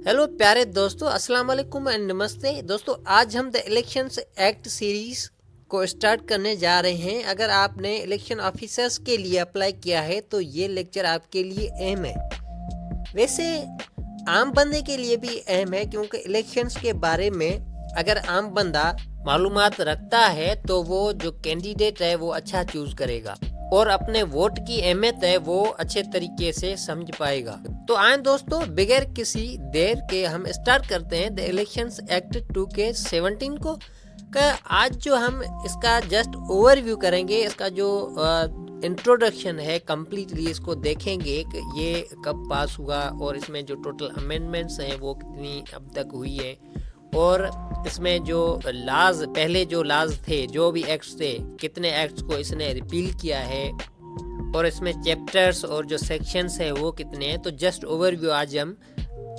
Hello प्यारे दोस्तों, अस्सलाम वालेकुम एंड नमस्ते। दोस्तों आज हम द इलेक्शंस एक्ट सीरीज़ को स्टार्ट करने जा रहे हैं। अगर आपने इलेक्शन ऑफिसर्स के लिए अप्लाई किया है तो ये लेक्चर आपके लिए अहम है। वैसे आम बंदे के लिए भी अहम है, क्योंकि इलेक्शंस के बारे में अगर आम बंदा मालूमात रखता है तो वो जो कैंडिडेट है वो अच्छा चूज़ करेगा और अपने वोट की अहमियत है वो अच्छे तरीके से समझ पाएगा। तो आए दोस्तों, बगैर किसी देर के हम स्टार्ट करते हैं द इलेक्शंस एक्ट 2K17 को। आज जो हम इसका जस्ट ओवरव्यू करेंगे, इसका जो इंट्रोडक्शन है कम्प्लीटली इसको देखेंगे कि ये कब पास हुआ और इसमें जो टोटल अमेंडमेंट्स हैं वो कितनी अब तक हुई है, और इसमें जो लाज पहले जो लाज थे, जो भी एक्ट्स थे, कितने एक्ट्स को इसने रिपील किया है, और इसमें चैप्टर्स और जो सेक्शंस हैं वो कितने हैं। तो जस्ट ओवरव्यू आज हम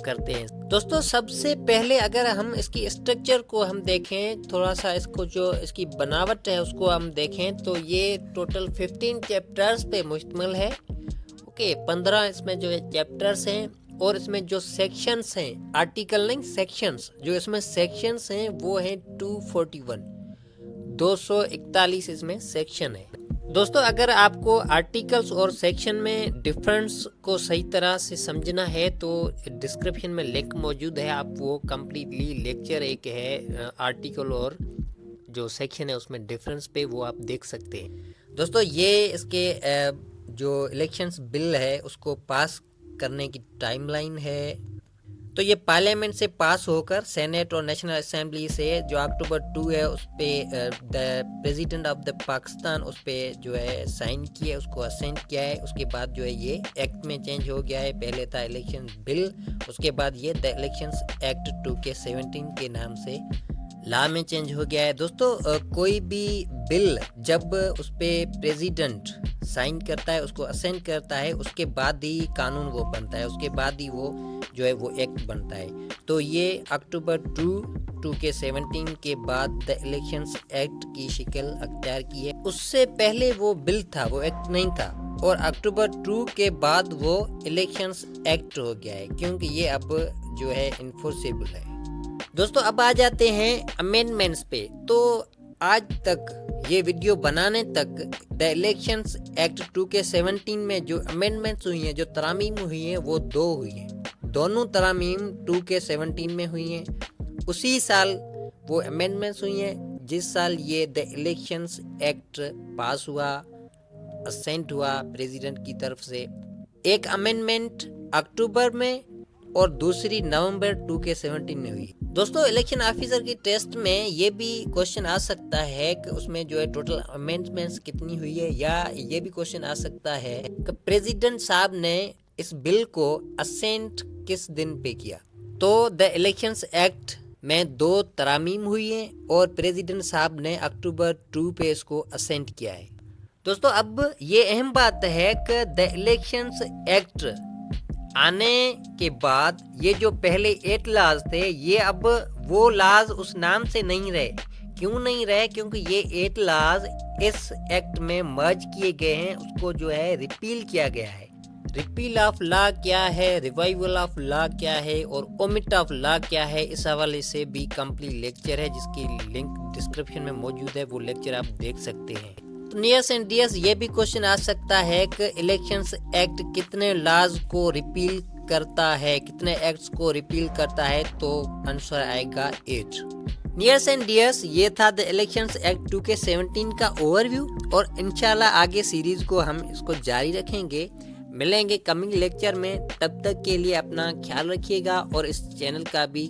करते हैं। दोस्तों सबसे पहले अगर हम इसकी स्ट्रक्चर को हम देखें, थोड़ा सा इसको जो इसकी बनावट है उसको हम देखें, तो ये टोटल 15 चैप्टर्स पे मुश्तमिल है। ओके, 15 इसमें जो है चैप्टर्स हैं, और इसमें जो सेक्शंस हैं, आर्टिकल नहीं सेक्शंस, जो इसमें सेक्शंस हैं वो हैं 241, 241 इसमें सेक्शन है। दोस्तों अगर आपको आर्टिकल्स और सेक्शन में डिफरेंस को सही तरह से समझना है तो डिस्क्रिप्शन में लिंक मौजूद है, आप वो कम्प्लीटली लेक्चर एक है आर्टिकल और जो सेक्शन है उसमें डिफरेंस पे, वो आप देख सकते हैं। दोस्तों ये इसके जो इलेक्शंस बिल है उसको पास करने की टाइमलाइन है। तो ये पार्लियामेंट से पास होकर सेनेट और नेशनल असेंबली से जो अक्टूबर 2 है उस पर the president of the Pakistan उस पर जो है साइन किया, उसको असेंट किया है। उसके बाद जो है ये एक्ट में चेंज हो गया है। पहले था इलेक्शन बिल, उसके बाद ये द इलेक्शंस एक्ट 2K17 के नाम से लॉ में चेंज हो गया है। दोस्तों कोई भी बिल जब उस पर प्रेसिडेंट साइन करता है, उसको असेंट करता है, उसके बाद ही कानून वो बनता है, उसके बाद ही वो जो है वो एक्ट बनता है। तो ये अक्टूबर 2K17 के बाद द इलेक्शंस एक्ट की शक्ल अख्तियार की है। उससे पहले वो बिल था, वो एक्ट नहीं था, और अक्टूबर 2 के बाद वो इलेक्शंस एक्ट हो गया है, क्योंकि ये अब जो है इन्फोर्सेबल है। दोस्तों अब आ जाते हैं अमेंडमेंट्स पे। तो आज तक ये वीडियो बनाने तक द इलेक्शंस एक्ट 2K17 में जो अमेंडमेंट्स हुई हैं, जो तरामीम हुई हैं, वो 2 हुई हैं। दोनों तरामीम 2K17 में हुई हैं। उसी साल वो अमेंडमेंट्स हुई हैं जिस साल ये द इलेक्शंस एक्ट पास हुआ, असेंट हुआ प्रेसिडेंट की तरफ से। एक अमेंडमेंट अक्टूबर में और दूसरी नवंबर 2K17 में हुई। दोस्तों इलेक्शन ऑफिसर की टेस्ट में ये भी क्वेश्चन आ सकता है कि उसमें जो है टोटल अमेंडमेंट्स कितनी हुई है, या ये भी क्वेश्चन आ सकता है कि प्रेसिडेंट साहब ने इस बिल को असेंट किस दिन पे किया। तो द इलेक्शंस एक्ट में 2 तरामीम हुई हैं और प्रेसिडेंट साहब ने अक्टूबर 2 पे इसको असेंट किया है। दोस्तों अब ये अहम बात है कि द इलेक्शंस एक्ट आने के बाद ये जो पहले 8 लाज थे, ये अब वो लाज उस नाम से नहीं रहे। क्यों नहीं रहे? क्योंकि ये 8 लाज इस एक्ट में मर्ज किए गए हैं, उसको जो है रिपील किया गया है। रिपील ऑफ लॉ क्या है, रिवाइवल ऑफ लॉ क्या है, और ओमिट ऑफ लॉ क्या है, इस हवाले से भी कंप्लीट लेक्चर है जिसकी लिंक डिस्क्रिप्शन में मौजूद है, वो लेक्चर आप देख सकते हैं। तो नियर्स एंड डियर्स ये भी क्वेश्चन आ सकता है कि इलेक्शंस एक्ट कितने लॉज को रिपील करता है, कितने एक्ट्स को रिपील करता है, तो आंसर आएगा 8। नियर्स एंड डियर्स ये था द इलेक्शंस एक्ट 2K17 का ओवरव्यू, और इंशाल्लाह आगे सीरीज को हम इसको जारी रखेंगे। मिलेंगे कमिंग लेक्चर में, तब तक के लिए अपना ख्याल रखिएगा और इस चैनल का भी